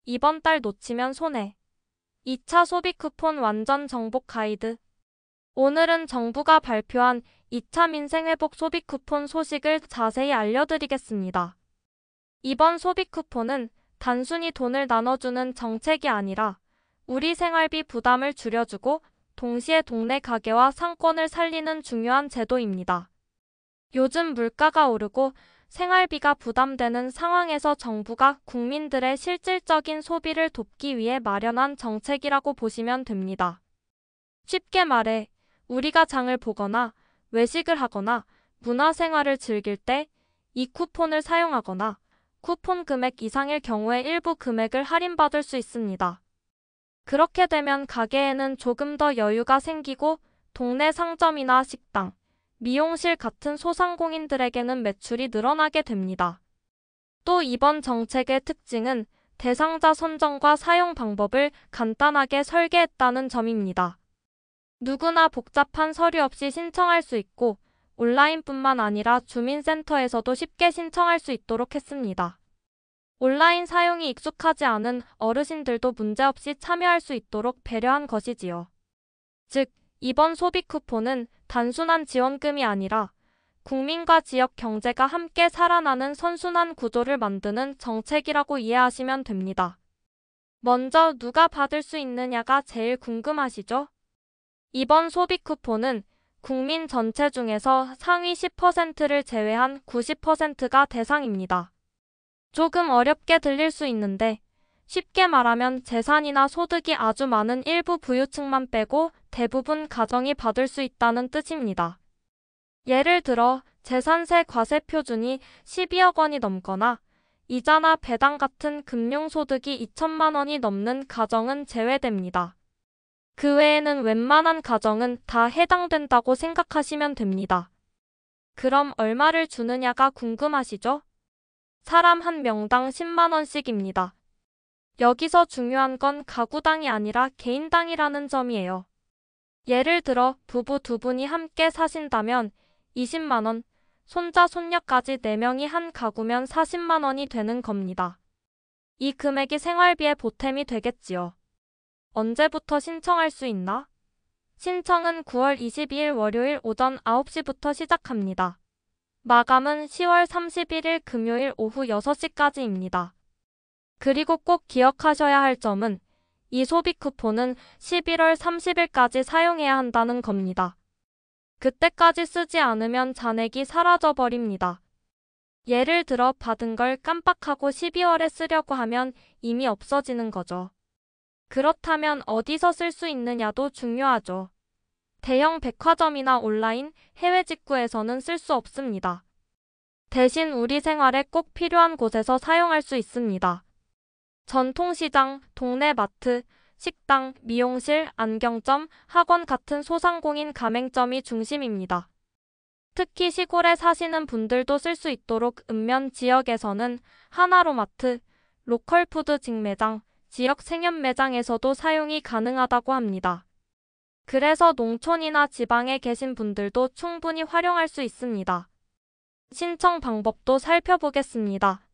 이번 달 놓치면 손해. 2차 소비 쿠폰 완전 정복 가이드. 오늘은 정부가 발표한 2차 민생회복 소비 쿠폰 소식을 자세히 알려드리겠습니다. 이번 소비 쿠폰은 단순히 돈을 나눠주는 정책이 아니라 우리 생활비 부담을 줄여주고 동시에 동네 가게와 상권을 살리는 중요한 제도입니다. 요즘 물가가 오르고 생활비가 부담되는 상황에서 정부가 국민들의 실질적인 소비를 돕기 위해 마련한 정책이라고 보시면 됩니다. 쉽게 말해, 우리가 장을 보거나 외식을 하거나 문화생활을 즐길 때 이 쿠폰을 사용하거나 쿠폰 금액 이상일 경우에 일부 금액을 할인받을 수 있습니다. 그렇게 되면 가게에는 조금 더 여유가 생기고 동네 상점이나 식당, 미용실 같은 소상공인들에게는 매출이 늘어나게 됩니다. 또 이번 정책의 특징은 대상자 선정과 사용 방법을 간단하게 설계했다는 점입니다. 누구나 복잡한 서류 없이 신청할 수 있고 온라인뿐만 아니라 주민센터에서도 쉽게 신청할 수 있도록 했습니다. 온라인 사용이 익숙하지 않은 어르신들도 문제없이 참여할 수 있도록 배려한 것이지요. 즉, 이번 소비 쿠폰은 단순한 지원금이 아니라 국민과 지역 경제가 함께 살아나는 선순환 구조를 만드는 정책이라고 이해하시면 됩니다. 먼저 누가 받을 수 있느냐가 제일 궁금하시죠? 이번 소비 쿠폰은 국민 전체 중에서 상위 10%를 제외한 90%가 대상입니다. 조금 어렵게 들릴 수 있는데 쉽게 말하면 재산이나 소득이 아주 많은 일부 부유층만 빼고 대부분 가정이 받을 수 있다는 뜻입니다. 예를 들어 재산세 과세 표준이 12억 원이 넘거나 이자나 배당 같은 금융소득이 2천만 원이 넘는 가정은 제외됩니다. 그 외에는 웬만한 가정은 다 해당된다고 생각하시면 됩니다. 그럼 얼마를 주느냐가 궁금하시죠? 사람 한 명당 10만 원씩입니다. 여기서 중요한 건 가구당이 아니라 개인당이라는 점이에요. 예를 들어 부부 두 분이 함께 사신다면 20만 원, 손자 손녀까지 4명이 한 가구면 40만 원이 되는 겁니다. 이 금액이 생활비에 보탬이 되겠지요. 언제부터 신청할 수 있나? 신청은 9월 22일 월요일 오전 9시부터 시작합니다. 마감은 10월 31일 금요일 오후 6시까지입니다. 그리고 꼭 기억하셔야 할 점은 이 소비 쿠폰은 11월 30일까지 사용해야 한다는 겁니다. 그때까지 쓰지 않으면 잔액이 사라져버립니다. 예를 들어 받은 걸 깜빡하고 12월에 쓰려고 하면 이미 없어지는 거죠. 그렇다면 어디서 쓸 수 있느냐도 중요하죠. 대형 백화점이나 온라인, 해외 직구에서는 쓸 수 없습니다. 대신 우리 생활에 꼭 필요한 곳에서 사용할 수 있습니다. 전통시장, 동네 마트, 식당, 미용실, 안경점, 학원 같은 소상공인 가맹점이 중심입니다. 특히 시골에 사시는 분들도 쓸 수 있도록 읍면 지역에서는 하나로마트, 로컬푸드 직매장, 지역 생협 매장에서도 사용이 가능하다고 합니다. 그래서 농촌이나 지방에 계신 분들도 충분히 활용할 수 있습니다. 신청 방법도 살펴보겠습니다.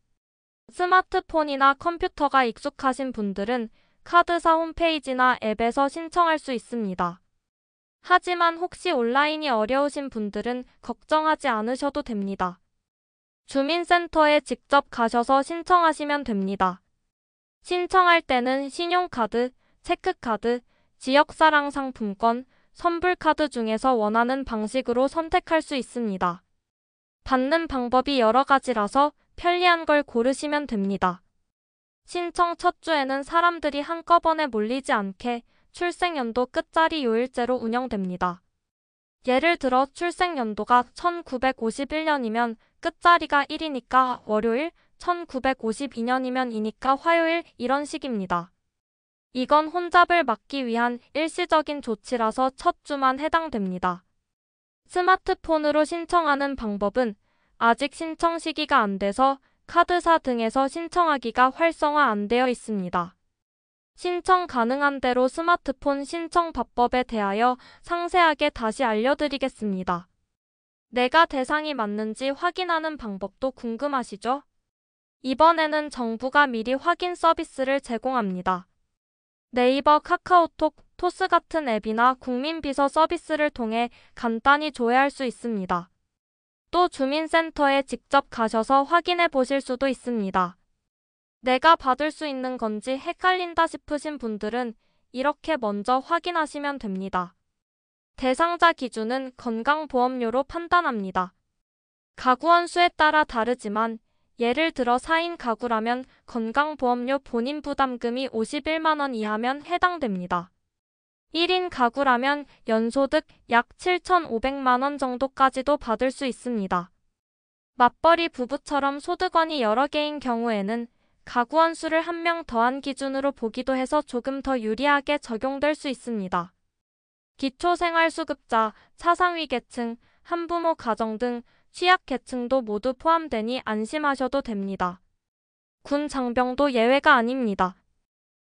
스마트폰이나 컴퓨터가 익숙하신 분들은 카드사 홈페이지나 앱에서 신청할 수 있습니다. 하지만 혹시 온라인이 어려우신 분들은 걱정하지 않으셔도 됩니다. 주민센터에 직접 가셔서 신청하시면 됩니다. 신청할 때는 신용카드, 체크카드, 지역사랑 상품권, 선불카드 중에서 원하는 방식으로 선택할 수 있습니다. 받는 방법이 여러 가지라서 편리한 걸 고르시면 됩니다. 신청 첫 주에는 사람들이 한꺼번에 몰리지 않게 출생연도 끝자리 요일제로 운영됩니다. 예를 들어 출생연도가 1951년이면 끝자리가 1이니까 월요일, 1952년이면 2니까 화요일 이런 식입니다. 이건 혼잡을 막기 위한 일시적인 조치라서 첫 주만 해당됩니다. 스마트폰으로 신청하는 방법은 아직 신청 시기가 안 돼서 카드사 등에서 신청하기가 활성화 안 되어 있습니다. 신청 가능한 대로 스마트폰 신청 방법에 대하여 상세하게 다시 알려드리겠습니다. 내가 대상이 맞는지 확인하는 방법도 궁금하시죠? 이번에는 정부가 미리 확인 서비스를 제공합니다. 네이버, 카카오톡, 토스 같은 앱이나 국민비서 서비스를 통해 간단히 조회할 수 있습니다. 또 주민센터에 직접 가셔서 확인해 보실 수도 있습니다. 내가 받을 수 있는 건지 헷갈린다 싶으신 분들은 이렇게 먼저 확인하시면 됩니다. 대상자 기준은 건강보험료로 판단합니다. 가구원 수에 따라 다르지만 예를 들어 4인 가구라면 건강보험료 본인 부담금이 51만 원 이하면 해당됩니다. 1인 가구라면 연소득 약 7,500만 원 정도까지도 받을 수 있습니다. 맞벌이 부부처럼 소득원이 여러 개인 경우에는 가구원 수를 1명 더한 기준으로 보기도 해서 조금 더 유리하게 적용될 수 있습니다. 기초생활수급자, 차상위 계층, 한부모 가정 등 취약계층도 모두 포함되니 안심하셔도 됩니다. 군 장병도 예외가 아닙니다.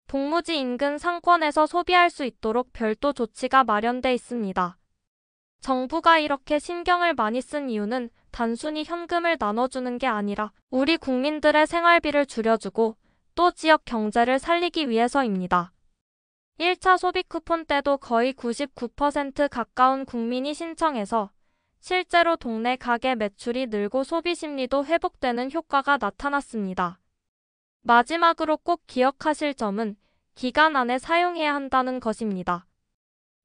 복무지 인근 상권에서 소비할 수 있도록 별도 조치가 마련돼 있습니다. 정부가 이렇게 신경을 많이 쓴 이유는 단순히 현금을 나눠주는 게 아니라 우리 국민들의 생활비를 줄여주고 또 지역 경제를 살리기 위해서입니다. 1차 소비 쿠폰 때도 거의 99% 가까운 국민이 신청해서 실제로 동네 가게 매출이 늘고 소비 심리도 회복되는 효과가 나타났습니다. 마지막으로 꼭 기억하실 점은 기간 안에 사용해야 한다는 것입니다.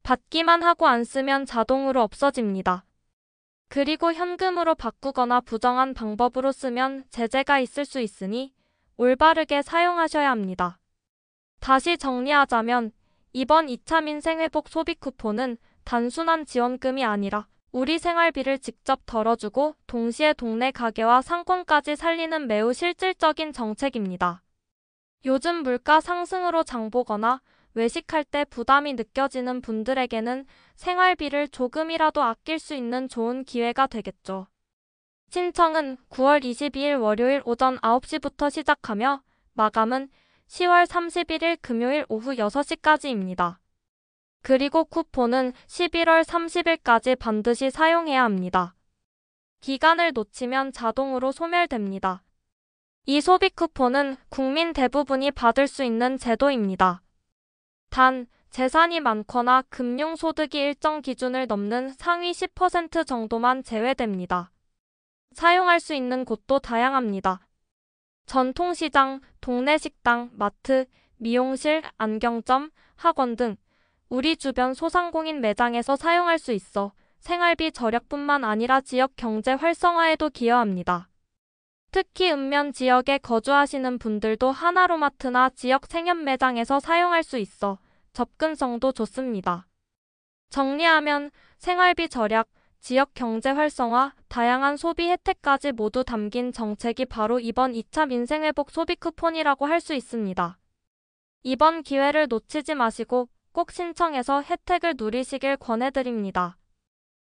받기만 하고 안 쓰면 자동으로 없어집니다. 그리고 현금으로 바꾸거나 부정한 방법으로 쓰면 제재가 있을 수 있으니 올바르게 사용하셔야 합니다. 다시 정리하자면 이번 2차 민생회복 소비 쿠폰은 단순한 지원금이 아니라 우리 생활비를 직접 덜어주고 동시에 동네 가게와 상권까지 살리는 매우 실질적인 정책입니다. 요즘 물가 상승으로 장 보거나 외식할 때 부담이 느껴지는 분들에게는 생활비를 조금이라도 아낄 수 있는 좋은 기회가 되겠죠. 신청은 9월 22일 월요일 오전 9시부터 시작하며 마감은 10월 31일 금요일 오후 6시까지입니다. 그리고 쿠폰은 11월 30일까지 반드시 사용해야 합니다. 기간을 놓치면 자동으로 소멸됩니다. 이 소비 쿠폰은 국민 대부분이 받을 수 있는 제도입니다. 단, 재산이 많거나 금융소득이 일정 기준을 넘는 상위 10% 정도만 제외됩니다. 사용할 수 있는 곳도 다양합니다. 전통시장, 동네 식당, 마트, 미용실, 안경점, 학원 등 우리 주변 소상공인 매장에서 사용할 수 있어 생활비 절약뿐만 아니라 지역 경제 활성화에도 기여합니다. 특히 읍면 지역에 거주하시는 분들도 하나로마트나 지역 생협 매장에서 사용할 수 있어 접근성도 좋습니다. 정리하면 생활비 절약, 지역 경제 활성화, 다양한 소비 혜택까지 모두 담긴 정책이 바로 이번 2차 민생회복 소비 쿠폰이라고 할 수 있습니다. 이번 기회를 놓치지 마시고 꼭 신청해서 혜택을 누리시길 권해드립니다.